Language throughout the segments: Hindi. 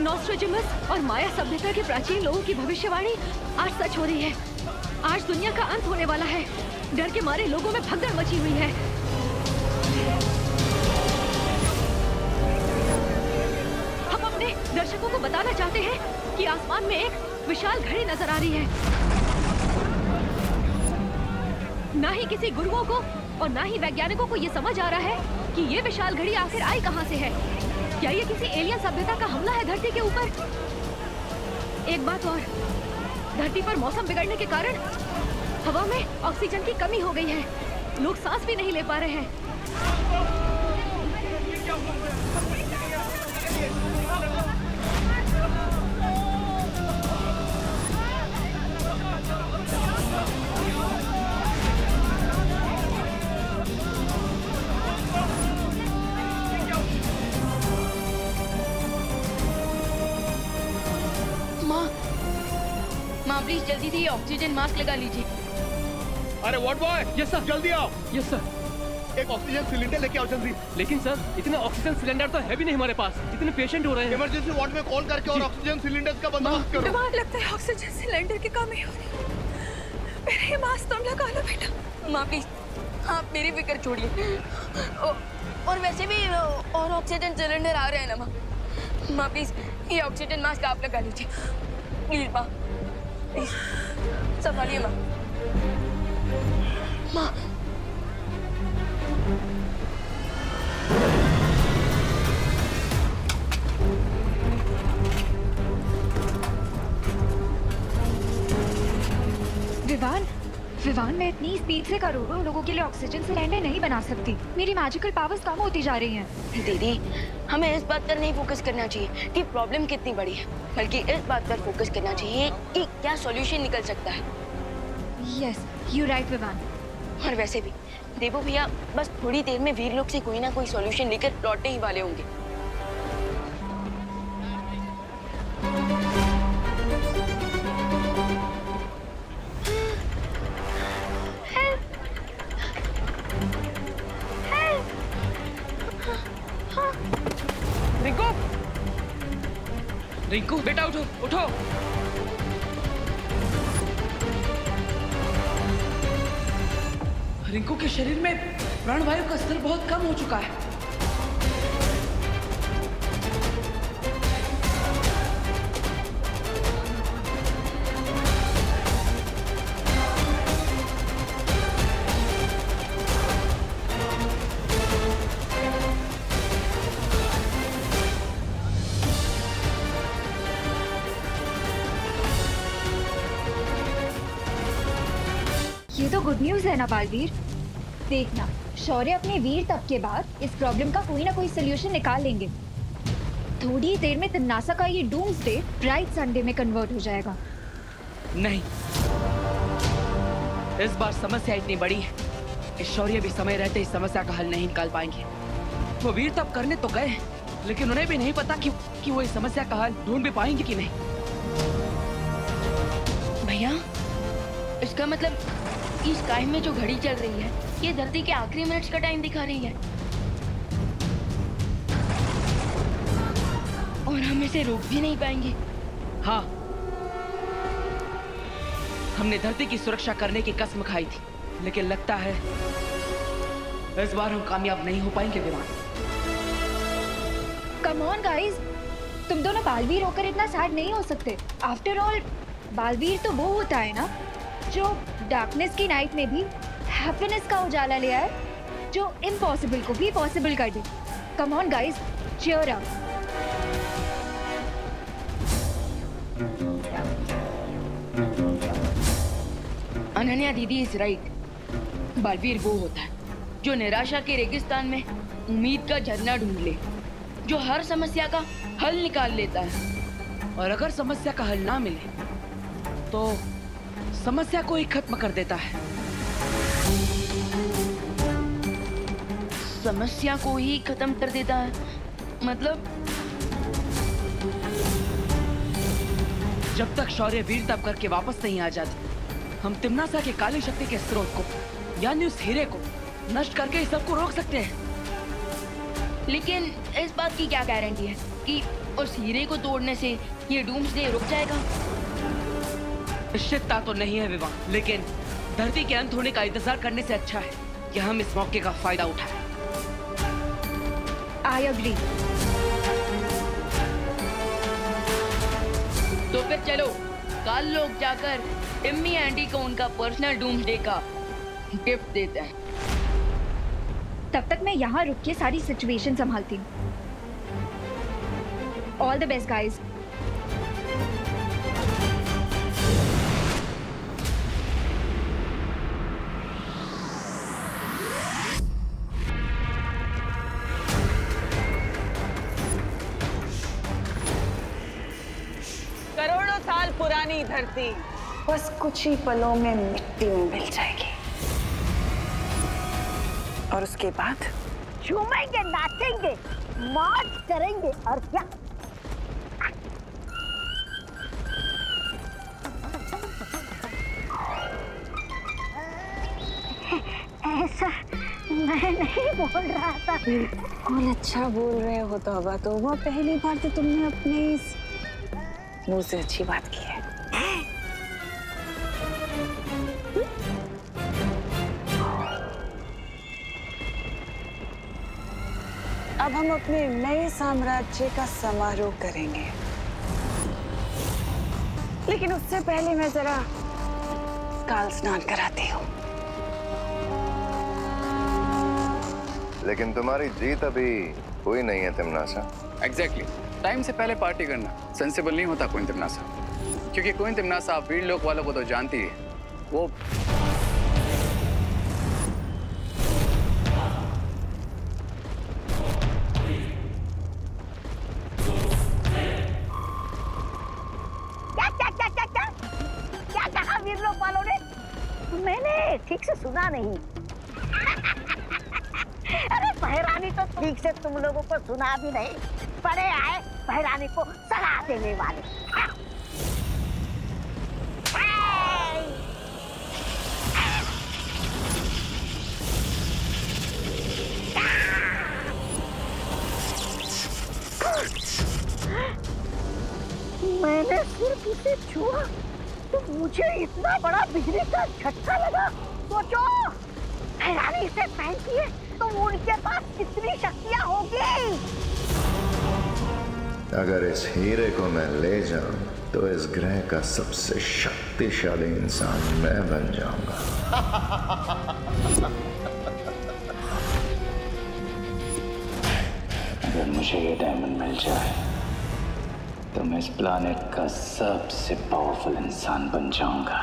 नॉस्ट्रेडमस और माया सभ्यता के प्राचीन लोगों की भविष्यवाणी आज सच हो रही है। आज दुनिया का अंत होने वाला है। डर के मारे लोगों में भगदड़ मची हुई है। हम अपने दर्शकों को बताना चाहते हैं कि आसमान में एक विशाल घड़ी नजर आ रही है। ना ही किसी गुरुओं को और ना ही वैज्ञानिकों को ये समझ आ रहा है कि ये विशाल घड़ी आखिर आई कहां से है। क्या ये किसी एलियन सभ्यता का हमला है धरती के ऊपर? एक बात और, धरती पर मौसम बिगड़ने के कारण हवा में ऑक्सीजन की कमी हो गई है। लोग सांस भी नहीं ले पा रहे हैं। माँ प्लीज जल्दी से ये ऑक्सीजन मास्क लगा लीजिए। अरे व्हाट बॉय, यस सर, जल्दी आओ। Yes sir. एक ऑक्सीजन सिलेंडर लेके आओ जल्दी। लेकिन सर इतने ऑक्सीजन सिलेंडर तो है भी नहीं हमारे पास। इतने पेशेंट हो रहे हैं। इमरजेंसी वार्ड में कॉल करके और ऑक्सीजन सिलेंडर का बंदोबस्त करो। बीमार लगता है, ऑक्सीजन सिलेंडर की कमी हो रही है। मेरे मास्क तुम लगा लो बेटा। माँ प्लीज आप मेरी फिक्र छोड़िए। और वैसे भी और ऑक्सीजन सिलेंडर आ रहे हैं ना माँ। माँ प्लीज ये ऑक्सीजन मास्क आप लगा लीजिए प्लीज। माँ प्लीज संभालिए माँ। माँ विवान मैं इतनी स्पीड से करोड़ों लोगों के लिए ऑक्सीजन सिलेंडर नहीं बना सकती। मेरी मैजिकल पावर्स कम होती जा रही हैं। दीदी हमें इस बात पर नहीं फोकस करना चाहिए कि प्रॉब्लम कितनी बड़ी है, बल्कि इस बात पर फोकस करना चाहिए कि क्या सॉल्यूशन निकल सकता है। Yes you right Vivaan. और वैसे भी देवो भैया बस थोड़ी देर में वीर लोग से कोई ना कोई सॉल्यूशन लेकर लौटने ही वाले होंगे। रिंकू बेटा उठो उठो। रिंकू के शरीर में प्राणवायु का स्तर बहुत कम हो चुका है। ये तो गुड न्यूज है ना बालवीर। देखना शौर्य अपने वीर तप के बाद इस प्रॉब्लम का कोई ना कोई सोल्यूशन निकाल लेंगे। थोड़ी देर में तिन्नासा का ये डूम्सडे ब्राइट संडे में कन्वर्ट हो जाएगा। नहीं, इस बार समस्या इतनी बड़ी है कि शौर्य भी समय रहते इस समस्या का हल नहीं निकाल पाएंगे। वो वीर तप करने तो गए, लेकिन उन्हें भी नहीं पता कि वो इस समस्या का हल ढूंढ भी पाएंगे कि नहीं। भैया इसका मतलब इस टाइम में जो घड़ी चल रही है ये धरती के आखिरी मिनट्स का टाइम दिखा रही है और हम इसे रोक भी नहीं पाएंगे। हाँ, हमने धरती की सुरक्षा करने की कसम खाई थी, लेकिन लगता है इस बार हम कामयाब नहीं हो पाएंगे विमान। कम ऑन गाइस, तुम दोनों बालवीर होकर इतना सैड नहीं हो सकते। आफ्टर ऑल बालवीर तो वो होता है ना जो डार्कनेस की नाइट में भी हैप्पीनेस का उजाला ले आए, जो इम्पॉसिबल को भी पॉसिबल कर दे। Come on guys, cheer up. Ananya दीदी इज राइट। बालवीर वो होता है जो निराशा के रेगिस्तान में उम्मीद का झरना ढूंढ ले, जो हर समस्या का हल निकाल लेता है और अगर समस्या का हल ना मिले तो समस्या को ही खत्म कर देता है। समस्या को ही खत्म कर देता है मतलब? जब तक शौर्य वीर तप करके वापस नहीं आ जाते, हम तिम्नासा के काली शक्ति के स्रोत को यानी उस हीरे को नष्ट करके इस सबको रोक सकते हैं। लेकिन इस बात की क्या गारंटी है कि उस हीरे को तोड़ने से ये डूम्सडे रुक जाएगा? निश्चितता तो नहीं है विवाह, लेकिन धरती के अंत होने का इंतजार करने से अच्छा है कि हम इस मौके का फायदा उठाएं। I agree. तो फिर चलो कल लोग जाकर टिम्मी आंटी को उनका पर्सनल डूम्सडे का गिफ्ट देते हैं। तब तक मैं यहाँ रुक के सारी सिचुएशन संभालती हूँ। All the best guys. करोड़ों साल पुरानी धरती बस कुछ ही पलों में मिट्टी में मिल जाएगी, और उसके बाद झूमेंगे, नाचेंगे, मौज करेंगे, और क्या। ऐसा मैं नहीं बोल रहा था। बिल्कुल अच्छा बोल रहे हो तौबा तौबा, पहली बार तो तुमने अपने इस मुंह से अच्छी बात की है। अब हम अपने नए साम्राज्य का समारोह करेंगे, लेकिन उससे पहले मैं जरा काल स्नान कराती हूँ। लेकिन तुम्हारी जीत अभी हुई नहीं है तिमनासा। एग्जैक्टली, टाइम से पहले पार्टी करना सेंसिबल नहीं होता क्वीन तिमनासा, क्योंकि क्वीन तिमनासा वीर लोक वालों को तो जानती है। वो क्या कहा वीर लोक वालों ने? मैंने ठीक से सुना नहीं। अरे पहरानी तो ठीक से तुम लोगों को सुना भी नहीं, पड़े आए पहरानी को सलाह देने वाले। मैंने सिर्फ उसे छुआ तो मुझे इतना बड़ा बिजली का झटका लगा। सोचो, पहरानी इसे पहनती है तो उनके पास कितनी शक्तियां होगी। अगर इस हीरे को मैं ले जाऊं तो इस ग्रह का सबसे शक्तिशाली इंसान मैं बन जाऊंगा। अगर मुझे ये डायमंड मिल जाए तो मैं इस प्लैनेट का सबसे पावरफुल इंसान बन जाऊंगा।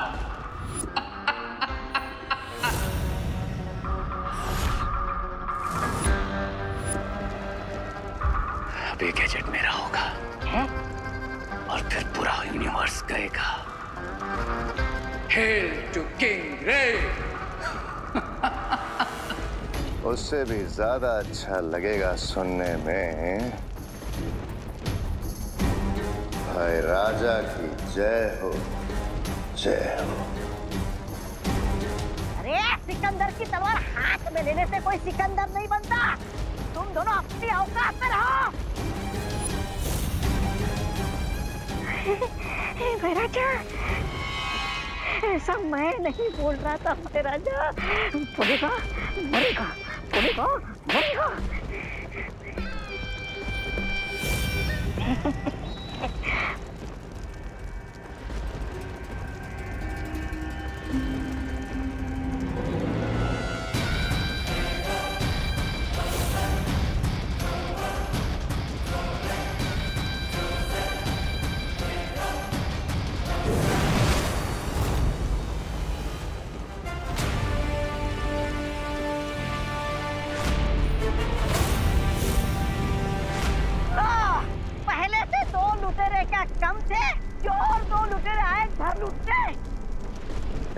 अब ये गैजेट मेरा होगा और फिर पूरा यूनिवर्स गएगा। हेल टू किंग रे। उससे भी ज्यादा अच्छा लगेगा सुनने में भाई राजा की जय हो, जय हो। अरे सिकंदर की तलवार हाथ में लेने से कोई सिकंदर नहीं बनता। तुम दोनों अपनी औकात में रहो। महाराजा, ऐसा मैं नहीं बोल रहा था महाराजा। बोलेगा मरेगा, बोलेगा मरेगा।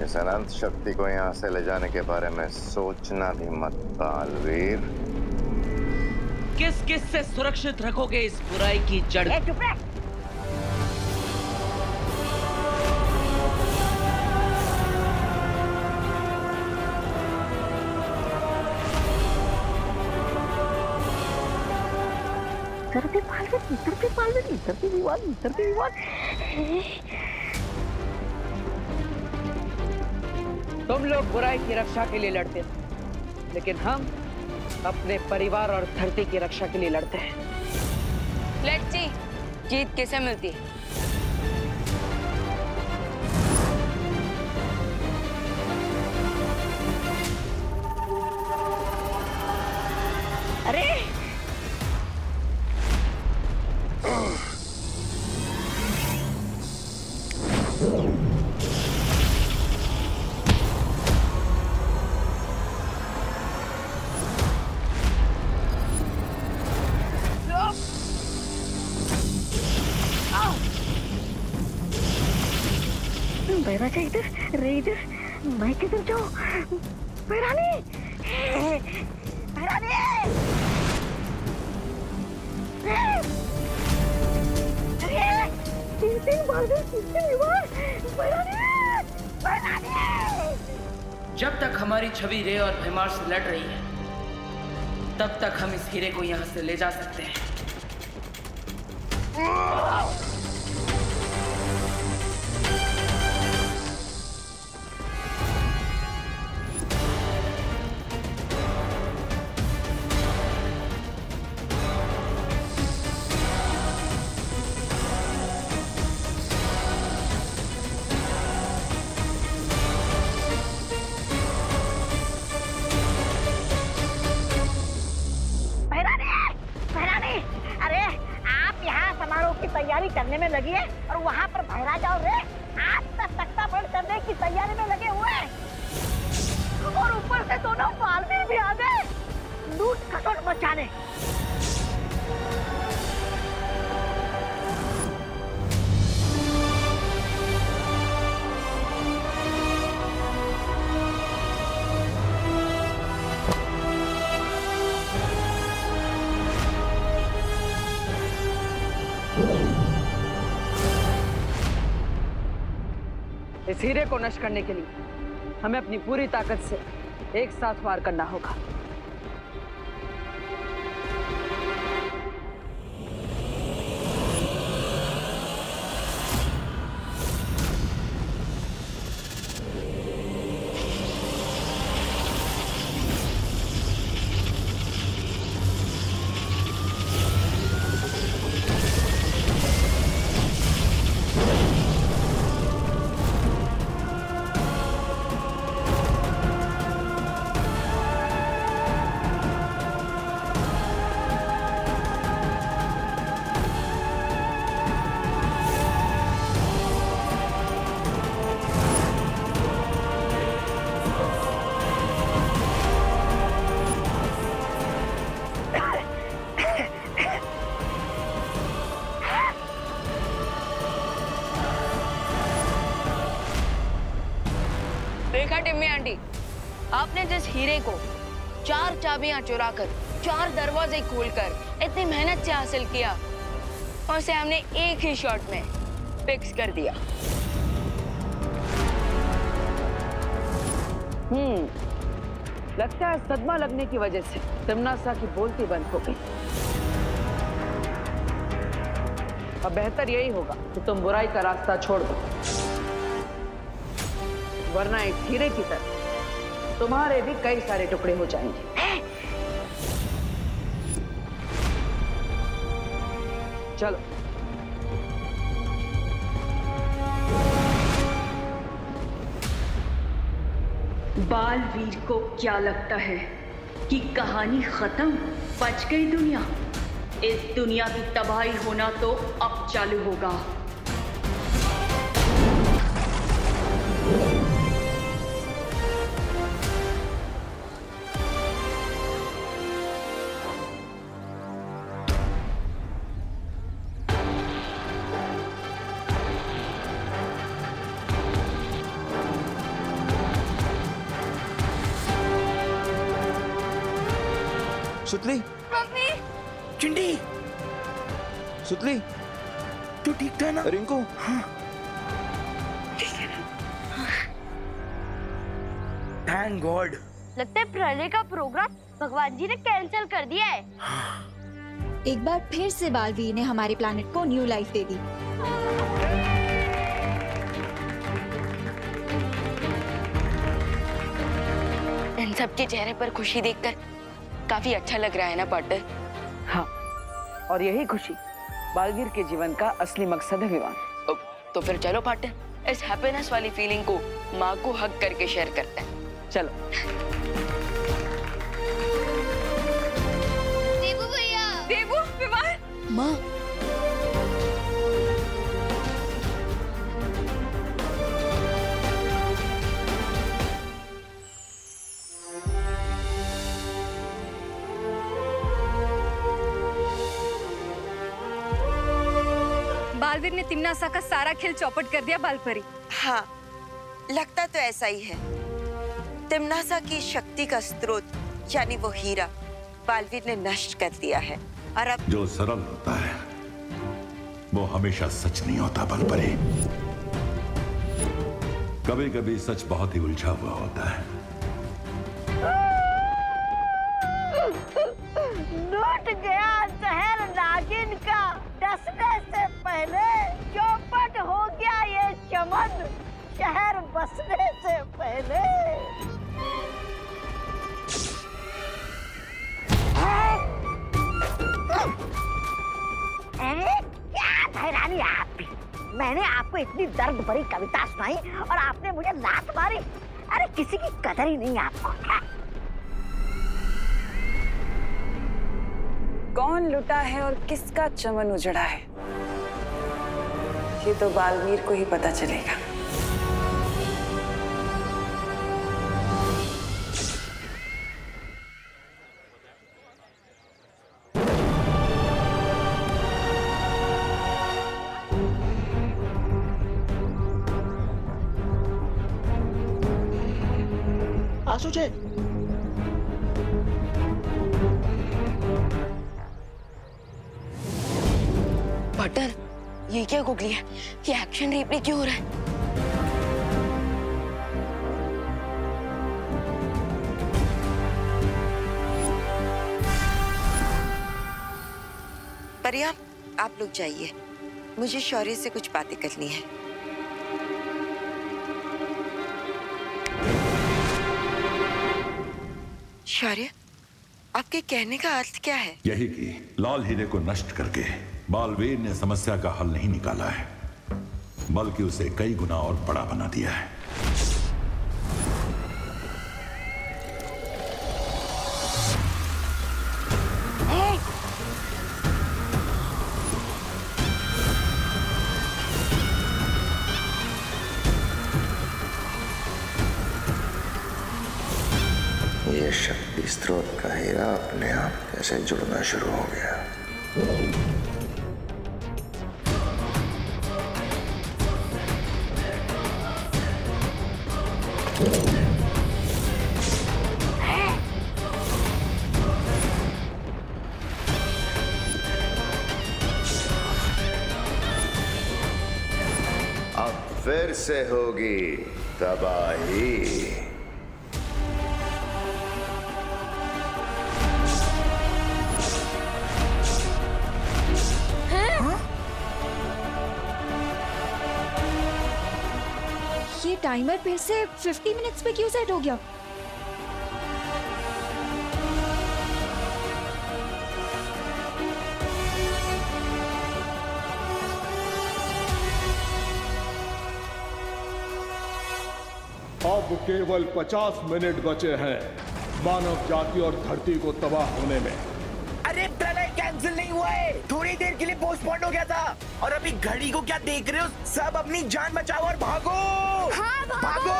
इस अनंत शक्ति को यहाँ से ले जाने के बारे में सोचना भी मत बालवीर। किस किस से सुरक्षित रखोगे इस बुराई की जड़? चुप रह। इधर भी बालवीर, इधर भी बालवीर, इधर भी विवाद, इधर भी विवाद। तुम लोग बुराई की रक्षा के लिए लड़ते हो, लेकिन हम अपने परिवार और धरती की रक्षा के लिए लड़ते हैं। लेट्स सी जीत किसे मिलती है। अरे बैराजा इधर, रे इधर, मैं किधर जाऊं? बैरानी, बैरानी, अरे तीन बालवीर, तीन विवाद, बैरानी, बैरानी। जब तक हमारी छवि रे और भैमार से लड़ रही है, तब तक हम इस हीरे को यहाँ से ले जा सकते हैं। तैयारी करने में लगी है और वहाँ पर बैराजा और रे आज तक तख्ता पलट करने की तैयारी में लगे हुए हैं। और ऊपर से दोनों बालवीर भी आ गए लूट खसोट मचाने। इस हीरे को नष्ट करने के लिए हमें अपनी पूरी ताकत से एक साथ वार करना होगा। आपने जिस हीरे को 4 चाबियां चुराकर 4 दरवाजे खोलकर इतनी मेहनत से हासिल किया, उसे हमने एक ही शॉट में फिक्स कर दिया। लगता है सदमा लगने की वजह से तिम्नासा की बोलती बंद हो गई। अब बेहतर यही होगा कि तुम बुराई का रास्ता छोड़ दो, वरना एक हीरे की तरह तुम्हारे भी कई सारे टुकड़े हो जाएंगे। चलो। बालवीर को क्या लगता है कि कहानी खत्म, बच गई दुनिया? इस दुनिया की तबाही होना तो अब चालू होगा। सुतली, मम्मी, चिंटी, सुतली, तू ठीक था ना? रिंकू, हाँ, थैंक गॉड। लगता है प्रलय का प्रोग्राम भगवान जी ने कैंसिल कर दिया है। एक बार फिर से बालवीर ने हमारे प्लैनेट को न्यू लाइफ दे दी। इन सबके चेहरे पर खुशी देखकर काफी अच्छा लग रहा है ना पार्टनर? हाँ, और यही खुशी बालवीर के जीवन का असली मकसद है विवान। तो फिर चलो पार्टनर, इस हैप्पीनेस वाली फीलिंग को माँ को हग करके शेयर करते हैं। चलो। देवू भैया। देवू, विवान। माँ। बालवीर ने तिमनासा का सारा खेल चौपट कर दिया बालपरी। हाँ, लगता तो ऐसा ही है। तिमनासा की शक्ति का स्रोत यानी वो हीरा बालवीर ने नष्ट कर दिया है और अब जो सरल होता है वो हमेशा सच नहीं होता बलपरी। कभी कभी सच बहुत ही उलझा हुआ होता है। लूट गया शहर नागिन का, डसने से पहले चौपट हो गया ये चमन, शहर बसने से पहले। अरे क्या धैर्य आप भी? मैंने आपको इतनी दर्द भरी कविता सुनाई और आपने मुझे लात मारी। अरे किसी की कदर ही नहीं आपको। कौन लुटा है और किसका चमन उजड़ा है, ये तो बालवीर को ही पता चलेगा। आसुचे, पार्टनर, ये क्या गुगली है? ये एक्शन रिप्ले क्यों हो रहा है? परिया, आप लोग जाइए, मुझे शौर्य से कुछ बातें करनी है। शौर्य, आपके कहने का अर्थ क्या है? यही कि लाल हीरे को नष्ट करके बालवीर ने समस्या का हल नहीं निकाला है, बल्कि उसे कई गुना और बड़ा बना दिया है। ये शक्ति स्रोत का हीरा अपने आप कैसे जुड़ना शुरू हो गया। अब फिर से होगी तबाही। ये टाइमर फिर से 50 मिनट्स पे क्यों सेट हो गया? अब केवल 50 मिनट बचे हैं मानव जाति और धरती को तबाह होने में। अरे प्रलय कैंसिल नहीं हुआ है, थोड़ी देर के लिए पोस्टपोन हो गया था। और अभी घड़ी को क्या देख रहे हो? सब अपनी जान बचाओ और भागो। हाँ, भागो।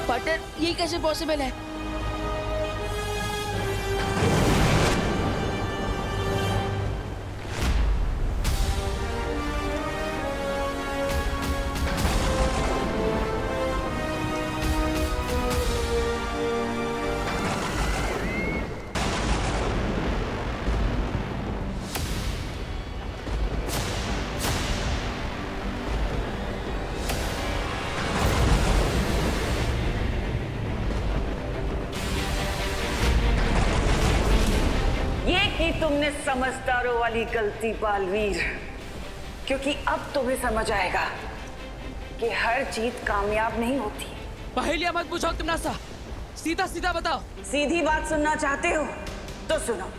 पार्टनर, ये कैसे पॉसिबल है? तुमने समझदारों वाली गलती बालवीर, क्योंकि अब तुम्हें समझ आएगा कि हर जीत कामयाब नहीं होती। पहेलियां मत पूछो तिमनासा, सीधा सीधा बताओ। सीधी बात सुनना चाहते हो तो सुनो।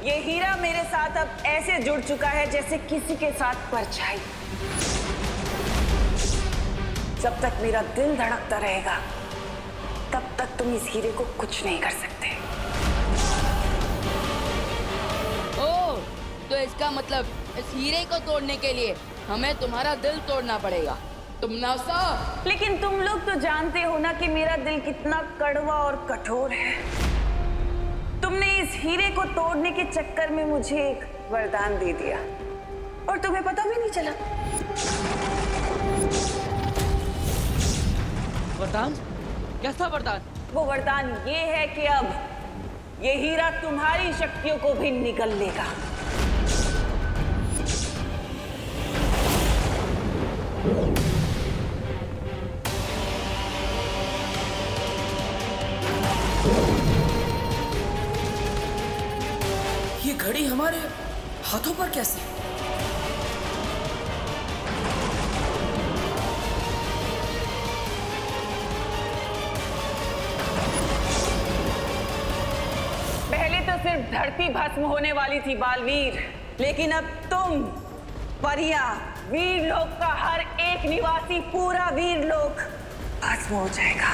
ये हीरा मेरे साथ अब ऐसे जुड़ चुका है जैसे किसी के साथ परछाई। जब तक मेरा दिल धड़कता रहेगा तब तक तुम इस हीरे को कुछ नहीं कर सकते। ओह, तो इसका मतलब इस हीरे को तोड़ने के लिए हमें तुम्हारा दिल तोड़ना पड़ेगा। तिमनासा, लेकिन तुम लोग तो जानते हो ना कि मेरा दिल कितना कड़वा और कठोर है। तुमने इस हीरे को तोड़ने के चक्कर में मुझे एक वरदान दे दिया और तुम्हें पता भी नहीं चला। वरदान? कैसा वरदान? वो वरदान ये है कि अब ये हीरा तुम्हारी शक्तियों को भी निगल लेगा। ये घड़ी हमारे हाथों पर कैसे? पहले तो सिर्फ धरती भस्म होने वाली थी बालवीर, लेकिन अब तुम, परियां, वीर लोक का हर एक निवासी, पूरा वीर लोक भस्म हो जाएगा,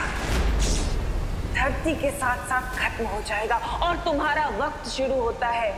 धरती के साथ साथ खत्म हो जाएगा और तुम्हारा वक्त शुरू होता है